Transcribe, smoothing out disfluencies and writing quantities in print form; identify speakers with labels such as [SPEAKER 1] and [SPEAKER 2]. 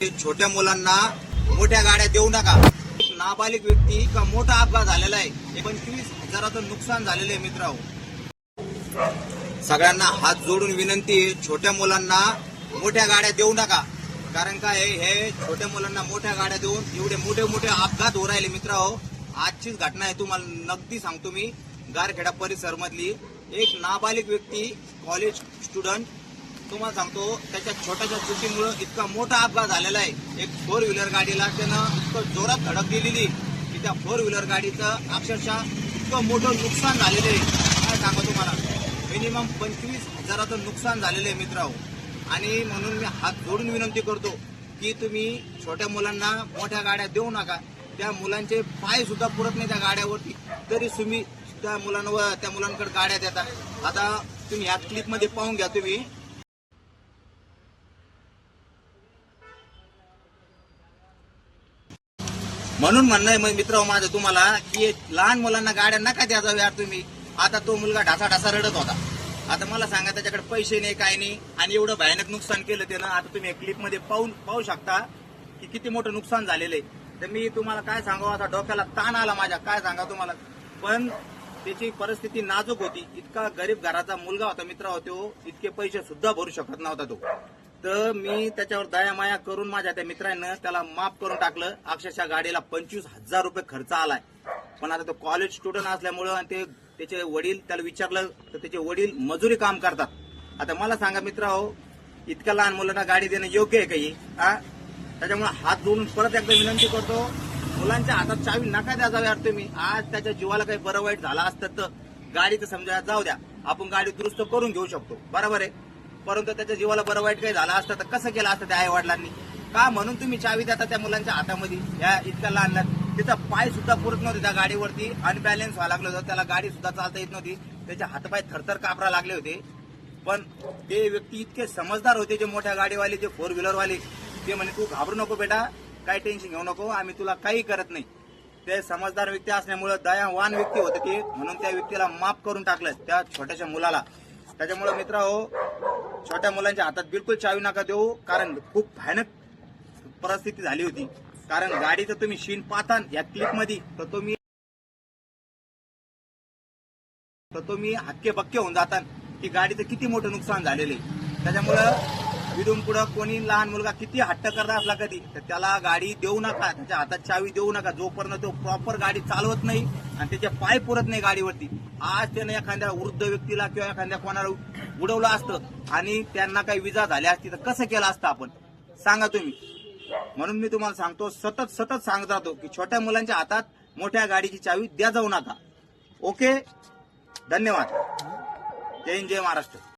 [SPEAKER 1] छोट्या मुलांना मोठ्या गाड्या देऊ नका। नाबालिग व्यक्ती का मोठा अपघात झालेला आहे, 25,000चं नुकसान झालेलं आहे मित्रांनो। सगळ्यांना हात जोडून विनंती आहे, छोट्या मुलांना मोठ्या गाड्या देऊ नका। कारण काय हे छोट्या मुलांना मोठ्या गाड्या देऊन एवढे मोठे मोठे अपघात हो राहिले मित्रांनो। आजचीच घटना आहे, तुम्हाला नक्की सांगतो मी। गारखेडा परिसर मधली एक नाबालिग व्यक्ती, कॉलेज स्टुडंट, तुम्हाला सांगतो त्याच्या छोट्याशा चुकीमुळे इतका मोठा अपघात झालेला आहे। एक 4 व्हीलर गाडीला त्यानं इतकं जोरात धडक दिलेली की त्या 4 व्हीलर गाडीचं अक्षरशः इतकं मोठं नुकसान झालेलं आहे। काय सांगू तुम्हाला, मिनिमम 25,000चं नुकसान झालेलं आहे मित्रांनो। आणि म्हणून मी हात जोडून विनंती करतो की तुम्ही छोट्या मुलांना मोठ्या गाड्या देऊ नका। त्या मुलांचे पाय सुद्धा पुरत नाही त्या गाड्यावरती, तरी तुम्ही त्या मुलांकडे गाड्या देता। आता तुम्ही या क्लिपमध्ये पाहून घ्या तुम्ही। म्हणून म्हणणं आहे मित्र माझं तुम्हाला की लहान मुलांना गाड्या नका द्यायचा यार तुम्ही। आता तो मुलगा ढासा रडत होता, आता मला सांगा त्याच्याकडे पैसे नाही काय नाही, आणि एवढं भयानक नुकसान केलं त्यानं। आता तुम्ही क्लिप मध्ये पाहू शकता की किती मोठं नुकसान झालेलं आहे। तर मी तुम्हाला काय सांगावं, आता डोक्याला ताण आला माझ्या, काय सांगा तुम्हाला। पण त्याची परिस्थिती नाजूक होती, इतका गरीब घराचा मुलगा होता मित्र होतो, इतके पैसे सुद्धा भरू शकत नव्हता तो। तर मी त्याच्यावर दया माया करून माझ्या त्या मित्रांनं त्याला माफ करून टाकलं। अक्षरशः गाडीला 25,000 रुपये खर्च आलाय। पण आता तो कॉलेज स्टुडंट असल्यामुळं आणि त्याचे वडील त्याला विचारलं तर त्याचे वडील मजुरी काम करतात। आता मला सांगा मित्रांनो, इतक्या लहान मुलांना गाडी देणं योग्य आहे काही? त्याच्यामुळे हात जोडून परत एकदा विनंती करतो, मुलांच्या हातात चावी नका द्या जाऊ यार तुम्ही। आज त्याच्या जीवाला काही बरं वाईट झालं असतं तर गाडी तर समजा जाऊ द्या, आपण गाडी दुरुस्त करून घेऊ शकतो, बरोबर आहे। परंतु त्याच्या जीवाला बरं वाईट काही झालं असतं तर कसं केलं असतं त्या आई वडिलांनी? का म्हणून तुम्ही चावी देता त्या मुलांच्या हातामध्ये? या इतक्या लहान त्याचा पाय सुद्धा पुरत नव्हते त्या गाडीवरती, अनबॅलन्स व्हायला लागलं होतं, त्याला गाडी सुद्धा चालता येत नव्हती, त्याचे हातपाय थरथर कापरा लागले होते। पण ते व्यक्ती इतके समजदार होते, जे मोठ्या गाडीवाले, जे 4 व्हीलरवाले, ते म्हणे तू घाबरू नको बेटा, काही टेन्शन घेऊ नको, आम्ही तुला काही करत नाही। ते समजदार व्यक्ती असल्यामुळे, दयावान व्यक्ती होते ते, म्हणून त्या व्यक्तीला माफ करून टाकलं त्या छोट्याशा मुलाला। त्याच्यामुळे मित्रांनो, छोट्या मुलांच्या हातात बिलकुल चावी नका देऊ, कारण खूप भयानक परिस्थिती झाली होती। कारण गाडीचं तुम्ही शीन पाहता या क्लिप मध्ये तर तुम्ही हक्के बक्के होऊन जातात की गाडीचं किती मोठं नुकसान झालेलं आहे। त्याच्यामुळं इथून पुढं कोणी लहान मुलगा किती हट्ट करत असला कधी तर त्याला गाडी देऊ नका, त्याच्या हातात चावी देऊ नका, जोपर्यंत तो प्रॉपर गाडी चालवत नाही आणि त्याचे पाय पुरत नाही गाडीवरती। आज त्याने एखाद्या वृद्ध व्यक्तीला किंवा एखाद्या कोणाला उडवलं असतं आणि त्यांना काही विजा झाल्या असती तर कसं केलं असतं आपण, सांगा तुम्ही। म्हणून मी तुम्हाला सांगतो, सतत सांगत राहतो की छोट्या मुलांच्या हातात मोठ्या गाडीची चावी द्या जाऊ नका। ओके, धन्यवाद। जय हिंद, जय महाराष्ट्र।